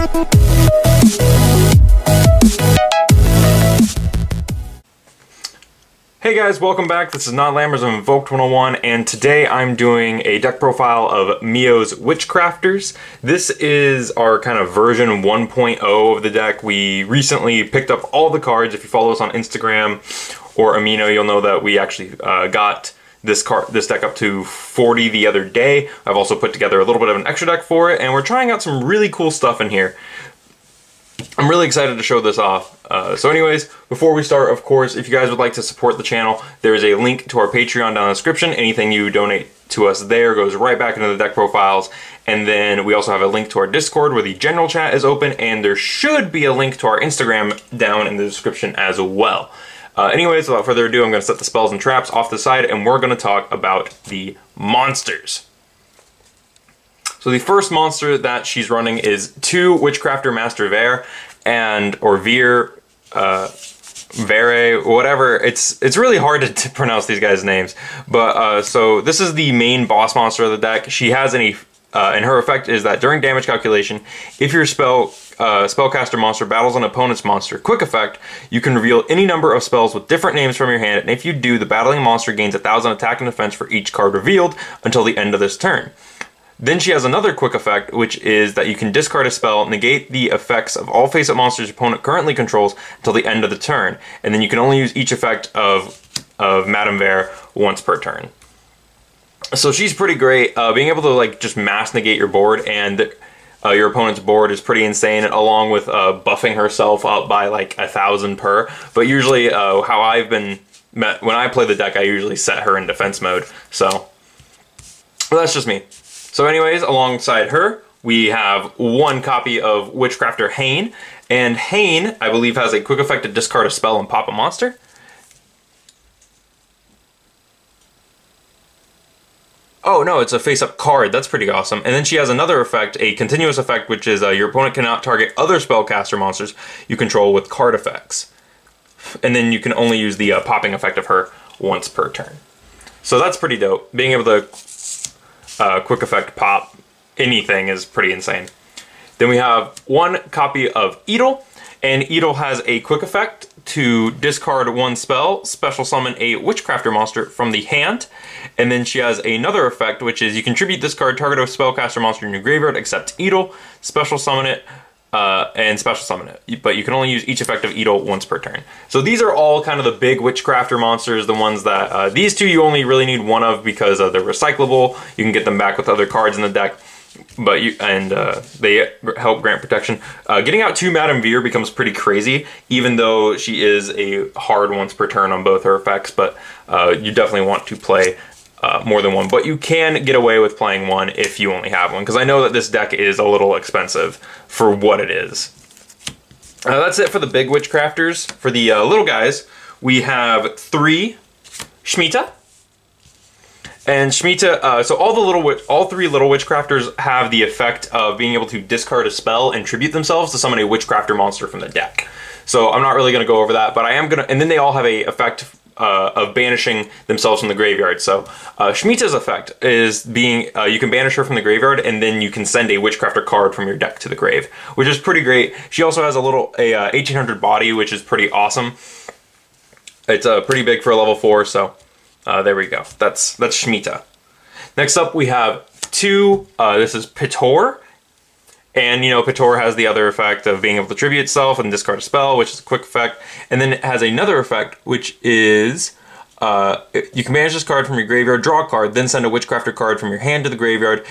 Hey guys, welcome back. This is Not Lammers of Invoked 101, and today I'm doing a deck profile of Mio's Witchcrafters. This is our kind of version 1.0 of the deck. We recently picked up all the cards. If you follow us on Instagram or Amino, you'll know that we actually got this deck up to 40 the other day. I've also put together a little bit of an extra deck for it, and we're trying out some really cool stuff in here. I'm really excited to show this off. So anyways, before we start, of course, if you guys would like to support the channel, there is a link to our Patreon down in the description. Anything you donate to us there goes right back into the deck profiles. And then we also have a link to our Discord where the general chat is open, and there should be a link to our Instagram down in the description as well. Anyways, without further ado, I'm going to set the spells and traps off to the side, and we're going to talk about the monsters. So the first monster that she's running is 2 Witchcrafter Master Vere, or Veer, Vere, whatever. It's really hard to pronounce these guys' names. But so this is the main boss monster of the deck. She has and her effect is that during damage calculation, if your spellcaster monster battles an opponent's monster, quick effect, you can reveal any number of spells with different names from your hand, and if you do, the battling monster gains 1,000 attack and defense for each card revealed until the end of this turn. Then she has another quick effect, which is that you can discard a spell, negate the effects of all face-up monsters your opponent currently controls until the end of the turn, and then you can only use each effect of Madame Vere once per turn. So she's pretty great. Being able to like just mass negate your board and your opponent's board is pretty insane, along with buffing herself up by like 1,000 per. But usually, how I've been met when I play the deck, I usually set her in defense mode. So, well, that's just me. So anyways, alongside her, we have 1 copy of Witchcrafter Hane. And Hane, I believe, has a quick effect to discard a spell and pop a monster. Oh no, it's a face-up card. That's pretty awesome. And then she has another effect, a continuous effect, which is your opponent cannot target other spellcaster monsters you control with card effects. And then you can only use the popping effect of her once per turn. So that's pretty dope. Being able to quick effect pop anything is pretty insane. Then we have 1 copy of Edel, and Edel has a quick effect to discard 1 spell, special summon a Witchcrafter monster from the hand, and then she has another effect, which is you contribute this card, target a spellcaster monster in your graveyard except Edel, special summon it, and special summon it. But you can only use each effect of Edel once per turn. So these are all kind of the big Witchcrafter monsters, the ones that, these 2 you only really need 1 of because they're recyclable. You can get them back with other cards in the deck, but they help grant protection. Getting out 2 Madame Vere becomes pretty crazy, even though she is a hard once per turn on both her effects, but you definitely want to play more than 1, but you can get away with playing 1 if you only have 1, because I know that this deck is a little expensive for what it is. That's it for the big Witchcrafters. For the little guys, we have 3 Shemitah. And Shemitah, so all 3 little Witchcrafters have the effect of being able to discard a spell and tribute themselves to summon a Witchcrafter monster from the deck. So I'm not really going to go over that, but I am going to, and then they all have a effect of banishing themselves from the graveyard. So Shemitah's effect is being, you can banish her from the graveyard, and then you can send a Witchcrafter card from your deck to the grave, which is pretty great. She also has a 1800 body, which is pretty awesome. It's pretty big for a level 4, so there we go. That's Shemitah. Next up we have 2, this is Pitor. And, you know, Pitor has the other effect of being able to tribute itself and discard a spell, which is a quick effect. And then it has another effect, which is you can banish this card from your graveyard, draw a card, then send a Witchcrafter card from your hand to the graveyard.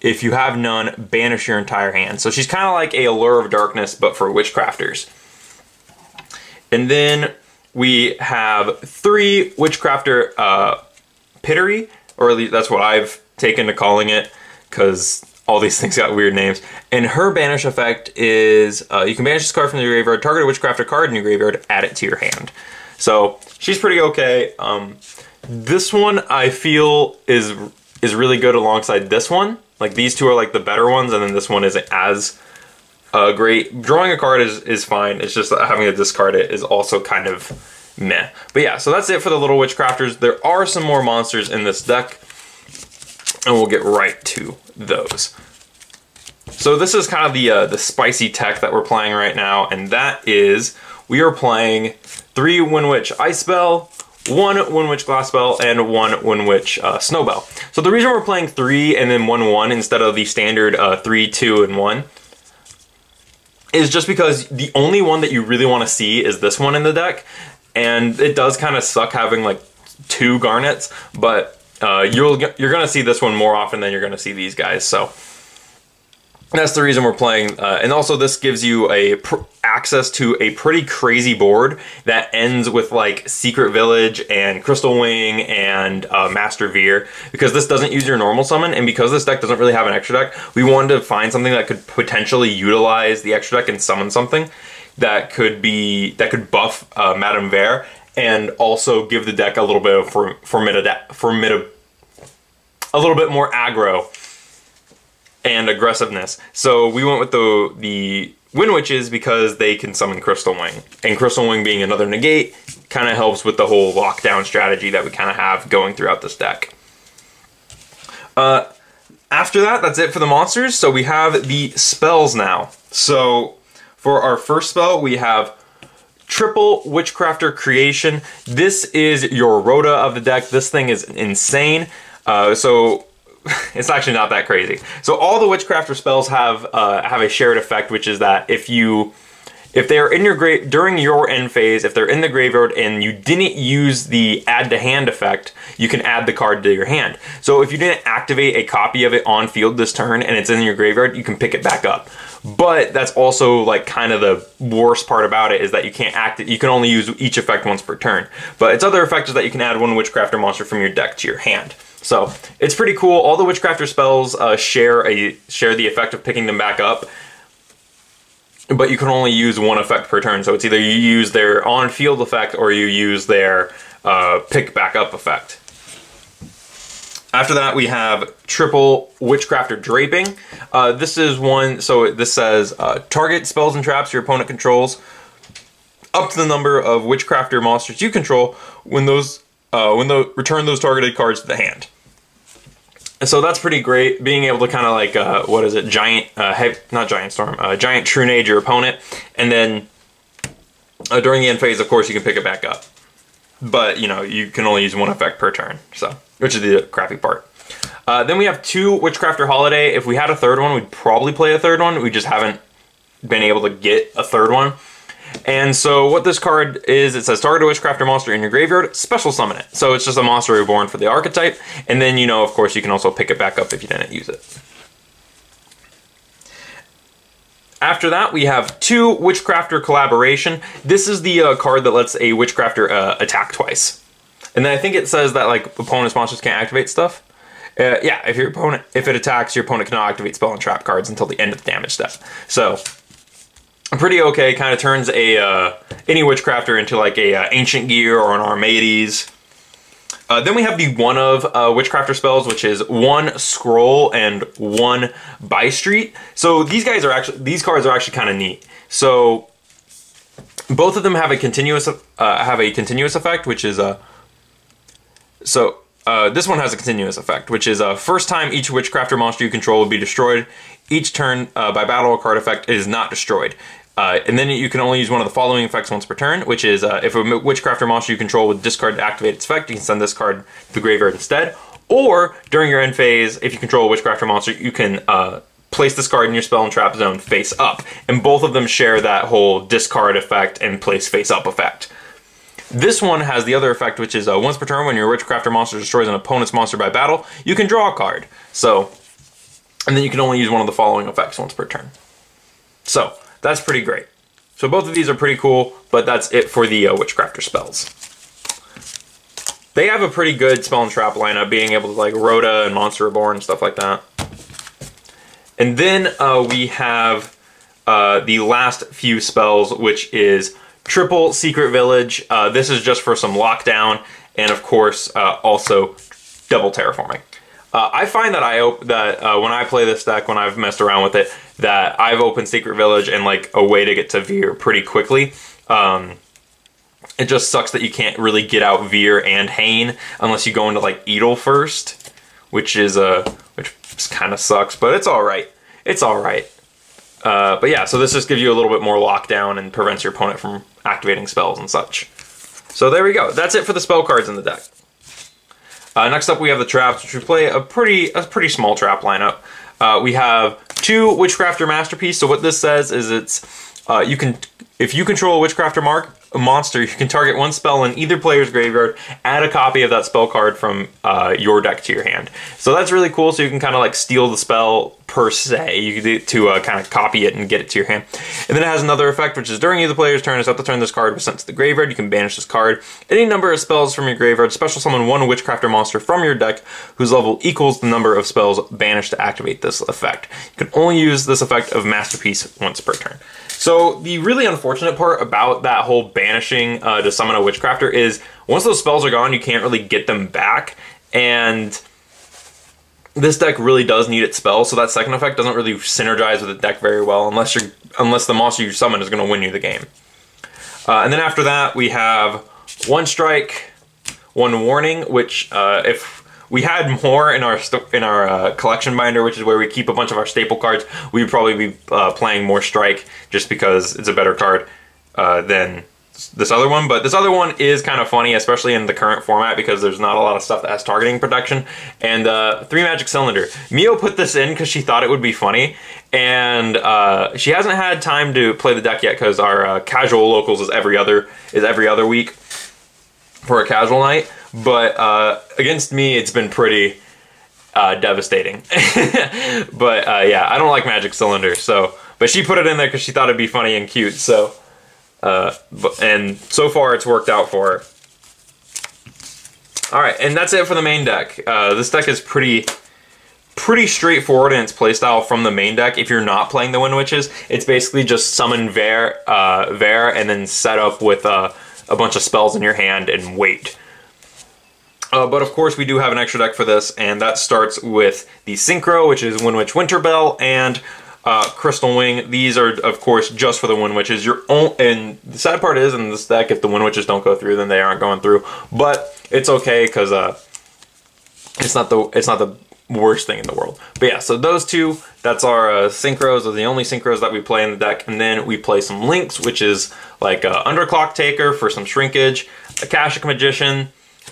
If you have none, banish your entire hand. So she's kind of like a Allure of Darkness, but for Witchcrafters. And then we have 3 Witchcrafter Pittery, or at least that's what I've taken to calling it, because all these things got weird names. And her banish effect is you can banish this card from the graveyard, target a Witchcrafter card in your graveyard, add it to your hand. So she's pretty okay. This one I feel is really good alongside this one. Like these 2 are like the better ones, and then this one isn't as great. Drawing a card is fine. It's just that having to discard it is also kind of meh. But yeah, so that's it for the little Witchcrafters. There are some more monsters in this deck, and we'll get right to those. So this is kind of the spicy tech that we're playing right now, and that is we are playing 3 Wind Witch Ice Spell, 1 Wind Witch Glass Spell, and 1 Wind Witch Snow Bell. So the reason we're playing 3 and then 1/1 instead of the standard 3, 2, and 1 is just because the only one that you really want to see is this one in the deck, and it does kind of suck having like 2 garnets, but you're gonna see this one more often than you're gonna see these guys. So that's the reason we're playing, and also this gives you access to a pretty crazy board that ends with like Secret Village and Crystal Wing and Master Veer, because this doesn't use your normal summon, and because this deck doesn't really have an extra deck, we wanted to find something that could potentially utilize the extra deck and summon something that could buff Madame Veer and also give the deck a little bit of a little bit more aggro and aggressiveness. So we went with the Wind Witches because they can summon Crystal Wing. And Crystal Wing being another negate kind of helps with the whole lockdown strategy that we kind of have going throughout this deck. After that, that's it for the monsters. So we have the spells now. So for our first spell, we have triple Witchcrafter Creation. This is your Rhoda of the deck. This thing is insane. So it's actually not that crazy. So all the Witchcrafter spells have a shared effect, which is that if they're in your during your end phase, if they're in the graveyard and you didn't use the add to hand effect, you can add the card to your hand. So if you didn't activate a copy of it on field this turn and it's in your graveyard, you can pick it back up. But that's also like kind of the worst part about it, is that you can't you can only use each effect once per turn. But its other effect is that you can add 1 Witchcrafter monster from your deck to your hand. So it's pretty cool. All the Witchcrafter spells share the effect of picking them back up, but you can only use 1 effect per turn. So it's either you use their on-field effect or you use their pick back up effect. After that, we have triple Witchcrafter Draping. This is one, so this says target spells and traps your opponent controls up to the number of Witchcrafter monsters you control return those targeted cards to the hand. And so that's pretty great, being able to kind of like, giant True Nade your opponent, and then during the end phase, of course, you can pick it back up. But, you know, you can only use 1 effect per turn, so, which is the crappy part. Then we have 2 Witchcrafter Holiday. If we had a third one, we'd probably play a third one. We just haven't been able to get a third one. And so what this card is, it says target a Witchcrafter monster in your graveyard, special summon it. So it's just a monster reborn for the archetype. And then, you know, of course, you can also pick it back up if you didn't use it. After that, we have 2 Witchcrafter Collaboration. This is the card that lets a Witchcrafter attack twice. And then I think it says that like opponent's monsters can't activate stuff. Yeah, if it attacks, your opponent cannot activate spell and trap cards until the end of the damage step. So pretty okay. Kind of turns any Witchcrafter into like a Ancient Gear or an Armades. Then we have the one of Witchcrafter spells, which is 1 Scroll and 1 By Street. So these cards are actually kind of neat. So both of them have a continuous effect, which is this one has a continuous effect, which is first time each Witchcrafter monster you control will be destroyed. Each turn by battle or card effect is not destroyed. And then you can only use one of the following effects once per turn, which is if a Witchcrafter monster you control with discard to activate its effect, you can send this card to the graveyard instead. Or during your end phase, if you control a Witchcrafter monster, you can place this card in your spell and trap zone face up. And both of them share that whole discard effect and place face up effect. This one has the other effect, which is once per turn, when your Witchcrafter monster destroys an opponent's monster by battle, you can draw a card. So, and then you can only use one of the following effects once per turn. So that's pretty great. So both of these are pretty cool, but that's it for the Witchcrafter spells. They have a pretty good spell and trap lineup, being able to like Rhoda and Monster Reborn and stuff like that. And then we have the last few spells, which is triple Secret Village. This is just for some lockdown, and of course also double terraforming. I find that when I play this deck, when I've messed around with it, that I've opened Secret Village and like a way to get to Veer pretty quickly. It just sucks that you can't really get out Veer and Hane unless you go into like Edel first, which kind of sucks, but it's all right. It's all right. But yeah, so this just gives you a little bit more lockdown and prevents your opponent from activating spells and such. So there we go. That's it for the spell cards in the deck. Next up we have the traps, which we play a pretty small trap lineup. We have 2 Witchcrafter Masterpiece. So what this says is it's if you control a Witchcrafter monster, you can target 1 spell in either player's graveyard, add a copy of that spell card from your deck to your hand. So that's really cool, so you can kind of like steal the spell per se. You can do it to kind of copy it and get it to your hand. And then it has another effect, which is during either player's turn, it's at the turn this card was sent to the graveyard, you can banish this card. Any number of spells from your graveyard, special summon 1 Witchcrafter monster from your deck whose level equals the number of spells banished to activate this effect. You can only use this effect of Masterpiece once per turn. So the really unfortunate part about that whole banishing to summon a Witchcrafter is once those spells are gone, you can't really get them back, and this deck really does need its spells, so that second effect doesn't really synergize with the deck very well unless the monster you summon is going to win you the game. And then after that, we have 1 strike, 1 warning, which if we had more in our collection binder, which is where we keep a bunch of our staple cards, we'd probably be playing more strike just because it's a better card than this other one. But this other one is kind of funny, especially in the current format, because there's not a lot of stuff that has targeting protection. And 3 Magic Cylinder. Mio put this in because she thought it would be funny, and she hasn't had time to play the deck yet because our casual locals is every other week for a casual night. But against me, it's been pretty devastating. But yeah, I don't like Magic Cylinder, but she put it in there because she thought it'd be funny and cute. So, and so far it's worked out for her. All right, and that's it for the main deck. This deck is pretty straightforward in its playstyle from the main deck. If you're not playing the Wind Witches, it's basically just summon Ver, and then set up with a bunch of spells in your hand and wait. But of course we do have an extra deck for this, and that starts with the Synchro, which is Wind Witch Winterbell, and Crystal Wing. These are, of course, just for the Wind Witches. And the sad part is, in this deck, if the Wind Witches don't go through, then they aren't going through. But it's okay, because it's not the worst thing in the world. But yeah, so those 2, that's our Synchros. Those are the only Synchros that we play in the deck. And then we play some Links, which is like Underclock Taker for some shrinkage, Akashic Magician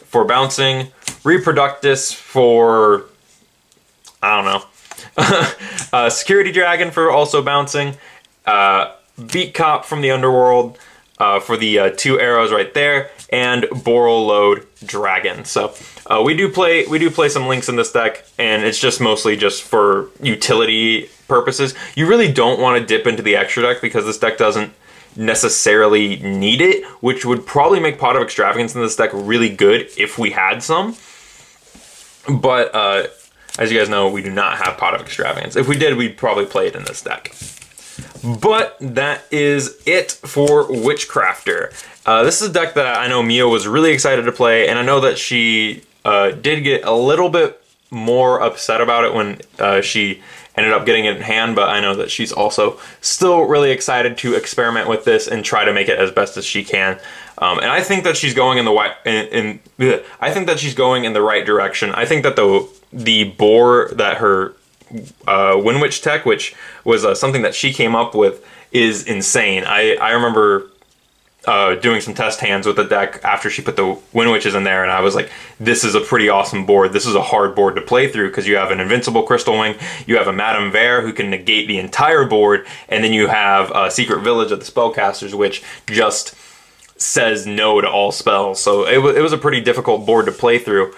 for bouncing, Reproductus for, I don't know, Security Dragon for also bouncing, Beat Cop from the Underworld for the 2 arrows right there, and Borreload Dragon. So we do play some Links in this deck, and it's just mostly just for utility purposes. You really don't want to dip into the extra deck because this deck doesn't necessarily need it, which would probably make Pot of Extravagance in this deck really good if we had some. But as you guys know, we do not have Pot of Extravagance. If we did, we'd probably play it in this deck. But that is it for Witchcrafter. This is a deck that I know Mio was really excited to play, and I know that she did get a little bit more upset about it when she ended up getting it in hand, but I know that she's also still really excited to experiment with this and try to make it as best as she can. And I think that she's going in the I think that she's going in the right direction. I think that the boar that her Wind Witch tech, which was something that she came up with, is insane. I remember doing some test hands with the deck after she put the Wind Witches in there, and I was like, this is a pretty awesome board. This is a hard board to play through because you have an Invincible Crystal Wing, you have a Madame Ver who can negate the entire board, and then you have Secret Village of the Spellcasters, which just says no to all spells. So it was a pretty difficult board to play through,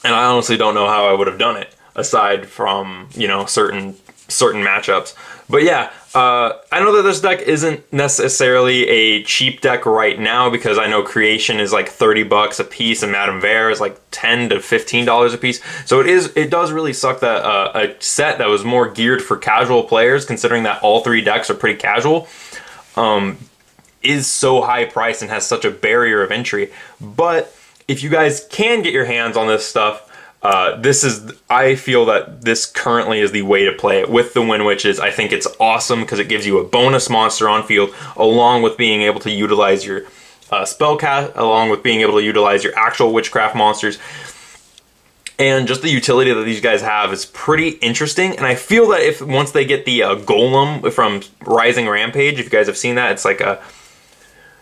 and I honestly don't know how I would have done it aside from, you know, certain matchups. But yeah, I know that this deck isn't necessarily a cheap deck right now because I know Creation is like 30 bucks a piece and Madame Ver is like $10 to $15 a piece. So it does really suck that a set that was more geared for casual players, considering that all 3 decks are pretty casual, is so high priced and has such a barrier of entry. But if you guys can get your hands on this stuff, I feel that this currently is the way to play it with the Wind Witches. I think it's awesome because it gives you a bonus monster on field, along with being able to utilize your spell cast, along with being able to utilize your actual witchcraft monsters. And just the utility that these guys have is pretty interesting. And I feel that if once they get the Golem from Rising Rampage, if you guys have seen that, it's like a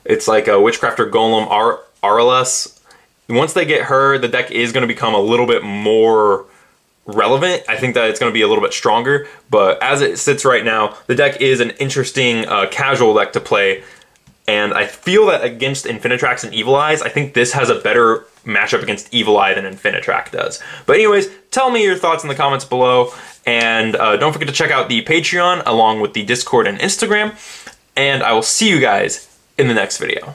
Witchcrafter Golem RLS. Once they get her, the deck is going to become a little bit more relevant. I think that it's going to be a little bit stronger. But as it sits right now, the deck is an interesting casual deck to play. And I feel that against Infinitrax and Evil Eyes, I think this has a better matchup against Evil Eye than Infinitrax does. But anyways, tell me your thoughts in the comments below. And don't forget to check out the Patreon along with the Discord and Instagram. And I will see you guys in the next video.